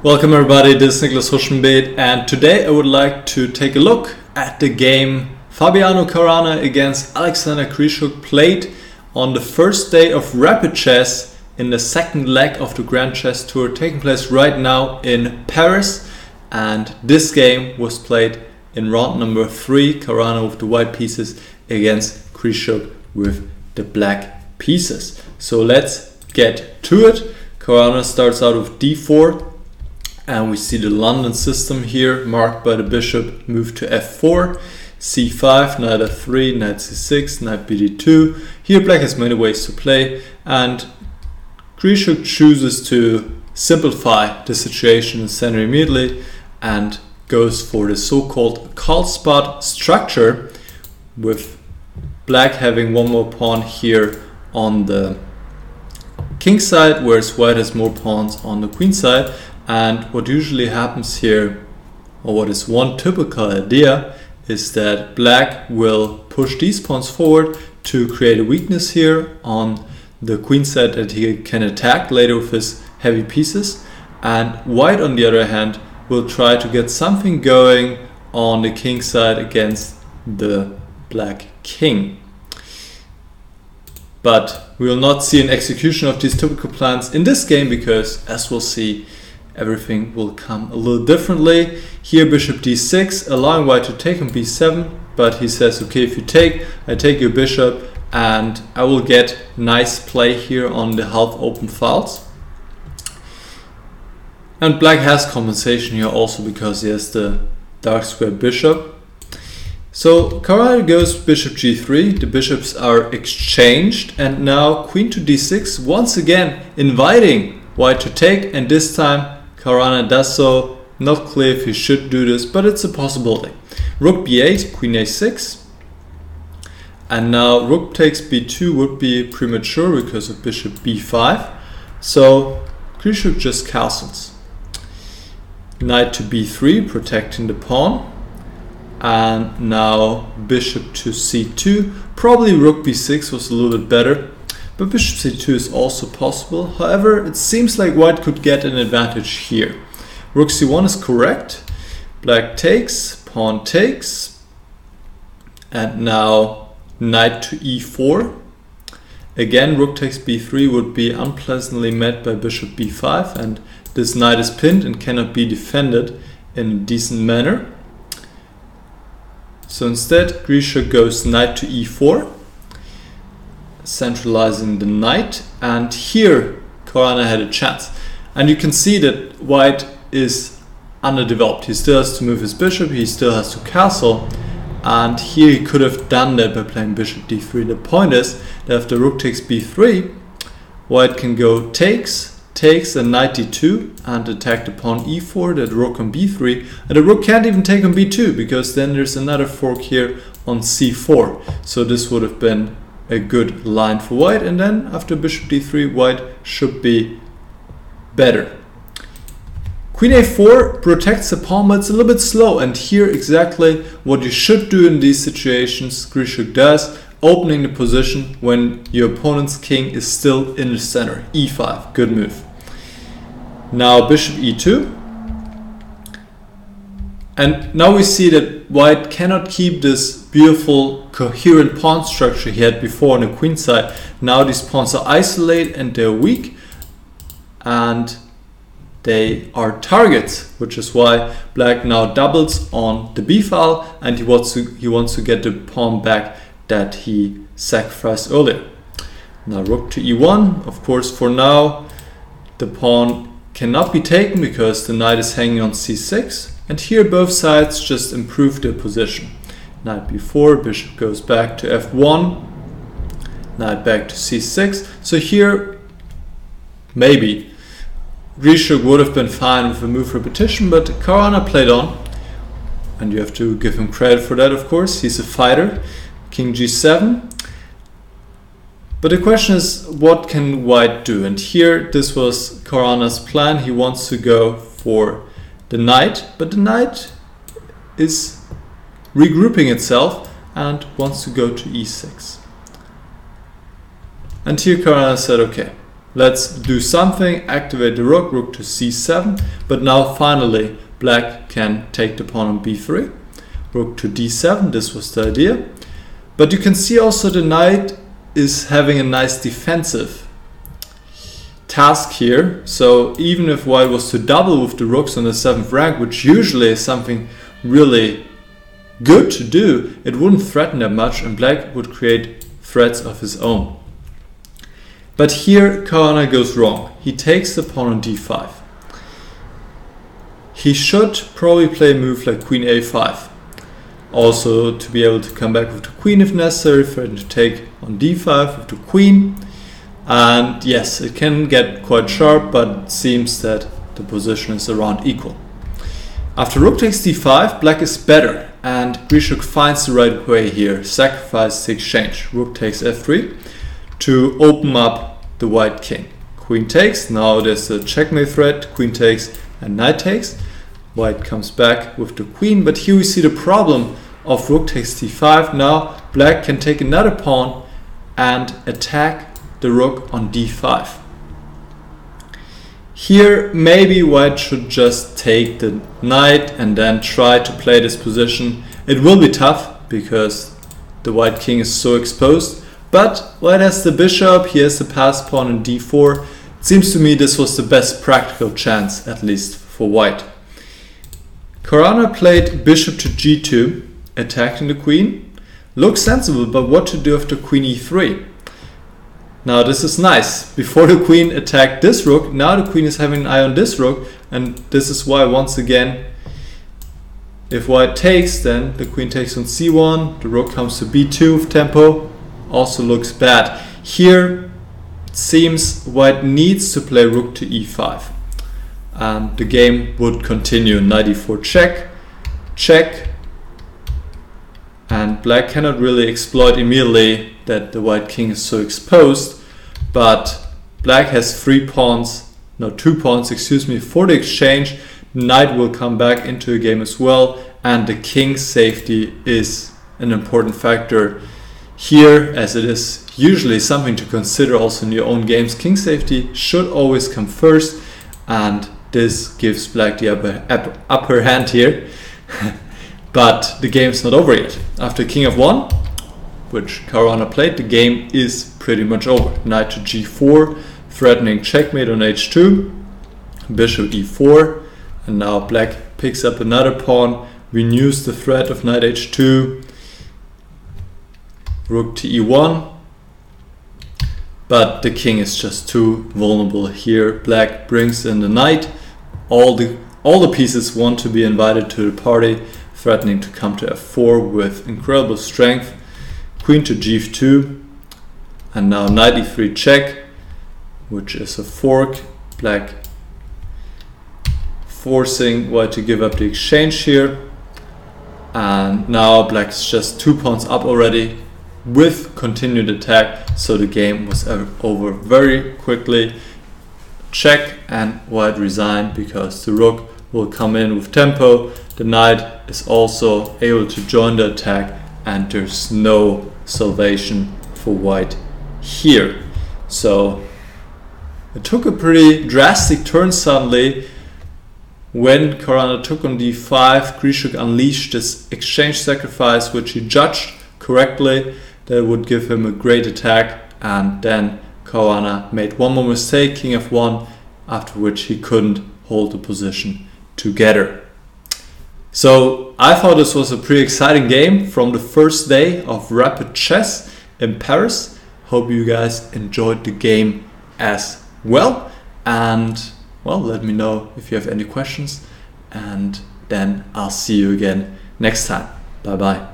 Welcome everybody, this is Niklas Huschenbeet, and today I would like to take a look at the game Fabiano Caruana against Alexander Grischuk played on the first day of Rapid Chess in the second leg of the Grand Chess Tour taking place right now in Paris. And this game was played in round number 3, Caruana with the white pieces against Grischuk with the black pieces. So let's get to it. Caruana starts out with d4. And we see the London system here, marked by the bishop move to f4, c5, knight f3, knight c6, knight bd2. Here black has many ways to play, and Grischuk chooses to simplify the situation in center immediately and goes for the so-called Carlsbad structure, with black having one more pawn here on the king side, whereas white has more pawns on the queen side. And what usually happens here, or what is one typical idea, is that black will push these pawns forward to create a weakness here on the queen side that he can attack later with his heavy pieces. And white, on the other hand, will try to get something going on the king side against the black king. But we will not see an execution of these typical plans in this game because, as we'll see, everything will come a little differently. Here bishop d6, allowing white to take on b7, but he says, okay, if you take, I take your bishop, and I will get nice play here on the half open files. And black has compensation here also because he has the dark square bishop. So Caruana goes bishop g3, the bishops are exchanged, and now queen to d6, once again inviting white to take, and this time Caruana does so. Not clear if he should do this, but it's a possibility. Rook b8, queen a6, and now rook takes b2 would be premature because of bishop b5, so Grischuk just castles. Knight to b3, protecting the pawn, and now bishop to c2. Probably rook b6 was a little bit better, but bishop c2 is also possible. However, it seems like white could get an advantage here. Rook c1 is correct. Black takes, pawn takes, and now knight to e4. Again, rook takes b3 would be unpleasantly met by bishop b5, and this knight is pinned and cannot be defended in a decent manner. So instead, Grischuk goes knight to e4. Centralizing the knight, and here Caruana had a chance, and you can see that white is underdeveloped. He still has to move his bishop, he still has to castle, and here he could have done that by playing bishop d3. The point is that after rook takes b3, white can go takes, and knight d2 and attack the pawn e4, that rook on b3, and the rook can't even take on b2 because then there's another fork here on c4. So this would have been a good line for white, and then after bishop d3 white should be better. Queen a4 protects the pawn, but it's a little bit slow, and here exactly what you should do in these situations Grischuk does, opening the position when your opponent's king is still in the center. e5, good move. Now bishop e2, and now we see that white cannot keep this beautiful coherent pawn structure he had before on the queen side. Now these pawns are isolated and they're weak, and they are targets, which is why black now doubles on the b file, and he wants to get the pawn back that he sacrificed earlier. Now rook to e1. Of course, for now the pawn cannot be taken because the knight is hanging on c6, and here both sides just improve their position. Knight b4, bishop goes back to f1, knight back to c6. So here maybe Grischuk would have been fine with a move repetition, but Caruana played on, and you have to give him credit for that, of course. He's a fighter. King g7. But the question is, what can white do? And here this was Caruana's plan. He wants to go for the knight, but the knight is regrouping itself and wants to go to e6. And here Caruana said, okay, let's do something, activate the rook, rook to c7, but now finally black can take the pawn on b3, rook to d7, this was the idea. But you can see also the knight is having a nice defensive task here, so even if white was to double with the rooks on the 7th rank, which usually is something really good to do, it wouldn't threaten that much and black would create threats of his own. But here Caruana goes wrong. He takes the pawn on d5. He should probably play a move like queen a5. Also to be able to come back with the queen if necessary, threaten to take on d5 with the queen. And yes, it can get quite sharp, but it seems that the position is around equal. After rook takes d5, black is better and Grischuk finds the right way here, sacrifice the exchange. Rook takes f3 to open up the white king. Queen takes, now there's a checkmate threat, queen takes and knight takes. White comes back with the queen, but here we see the problem of rook takes d5. Now black can take another pawn and attack the rook on d5. Here maybe white should just take the knight and then try to play this position. It will be tough because the white king is so exposed, but white has the bishop, he has the passed pawn in d4. It seems to me this was the best practical chance, at least for white. Caruana played bishop to g2, attacking the queen. Looks sensible, but what to do after queen e3? Now this is nice. Before the queen attacked this rook, now the queen is having an eye on this rook, and this is why once again, if white takes, then the queen takes on c1, the rook comes to b2 with tempo, also looks bad. Here it seems white needs to play rook to e5. And the game would continue. Knight e4 check, check, and black cannot really exploit immediately that the white king is so exposed, but black has two pawns, excuse me, for the exchange. Knight will come back into the game as well, and the king's safety is an important factor here, as it is usually something to consider also in your own games. King safety should always come first, and this gives black the upper hand here. But the game's not over yet. After king f1, which Caruana played, the game is pretty much over. Knight to g4, threatening checkmate on h2, bishop e4, and now black picks up another pawn, renews the threat of knight h2, rook to e1, but the king is just too vulnerable here. Black brings in the knight. All the pieces want to be invited to the party, threatening to come to f4 with incredible strength. Queen to g2, and now knight e3 check, which is a fork. Black forcing white to give up the exchange here, and now black's just 2 pawns up already with continued attack, so the game was over very quickly. Check, and white resigned because the rook will come in with tempo. The knight is also able to join the attack, and there's no salvation for white here. So it took a pretty drastic turn suddenly. When Caruana took on d5, Grischuk unleashed this exchange sacrifice, which he judged correctly. That would give him a great attack, and then Caruana made one more mistake, king f1, after which he couldn't hold the position together. So I thought this was a pretty exciting game from the first day of Rapid Chess in Paris. Hope you guys enjoyed the game as well, and well, let me know if you have any questions, and then I'll see you again next time. Bye bye.